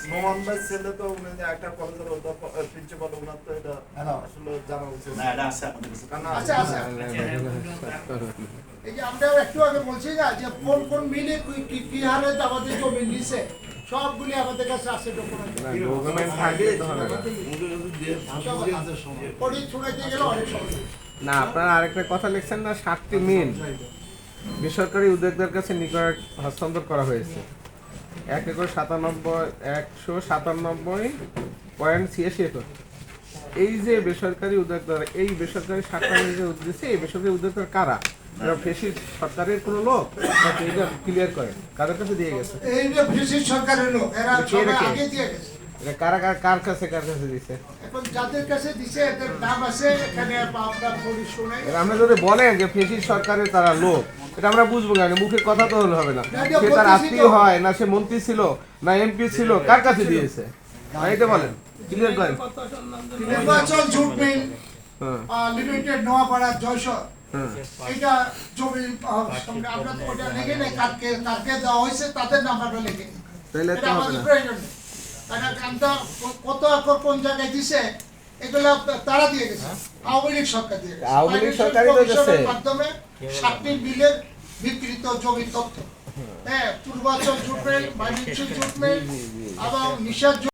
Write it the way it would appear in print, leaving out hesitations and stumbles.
নোমান ভাই ছেলে তো উনি একটা কলেজের অধ্যাপক প্রিন্সিপাল, ওনার তো এটা আসলে জানা উচিত। না এটা আছে আমাদের কাছে। আচ্ছা আচ্ছা এই যে আমরা একটু আগে বলছি না যে কোন কোন মিলে কি হারে আমাদের জমি নিছে সবগুলি আমাদের কাছে আছে ডকুমেন্ট। ডকুমেন্ট থাকলে তো হবে না। পড়ি ছুড়াইতে গেলে অনেক সময়। না, আপনারা আরেকটা কথা লিখছেন না, 7টি মিল বেসরকারি উদ্যোক্তার কাছে নিকট হস্তান্তর করা হয়েছে। 1,97.86 একর। এই যে বেসরকারি উদ্যোক্তারা, এই বেসরকারি 7টা মিল যে উদ্দেশ্যে, এই বেসরকারি উদ্যোক্তার কারা? এরা ফেসিস সরকারের কোনো লোক? এটা ক্লিয়ার করেন, কাদের কাছে দিয়ে গেছে? এই যে ব্রিটিশ সরকারের লোক এরা সবাই আগে দিয়ে গেছে। এটা কারা কার কাছে দিছে? এখন যাদের কাছে দিছে এদের নাম আছে এখানে আপনার পড়ি শুনে। আমরা যদি বলেন যে ফেসিস সরকারের তারা লোক, এটা আমরা বুঝবো কেন? মুখের কথা তো হলে হবে না। সে তার আত্মীয় হয় না, সে মন্ত্রী ছিল না এমপি ছিল, কার কাছে দিয়েছে? এটা বলেন, ক্লিয়ার করেন। নির্বাচন জুট মিল লিমিটেড নোয়াপাড়া জয়সর এটা জমি সঙ্গে আমরা তো ওটা লিখে নেই কাকে দেওয়া হয়েছে তাদের নাম্বারটা লিখে নিই। তাহলে তো এটা হবে আমাদের না। প্রয়োজন নেই। কারণ আমরা কত একর কোন জায়গায় দিছে এগুলো তারা দিয়ে গেছে, আওয়ামী লীগ সরকার দিয়ে গেছে। আওয়ামী লীগ সরকারই তো দিয়েছে। মাধ্যমে 7টি বিলের বিকৃত জমির তথ্য, হ্যাঁ, Purbachal jute mill, Mymensingh jute mill এবং নিশাদ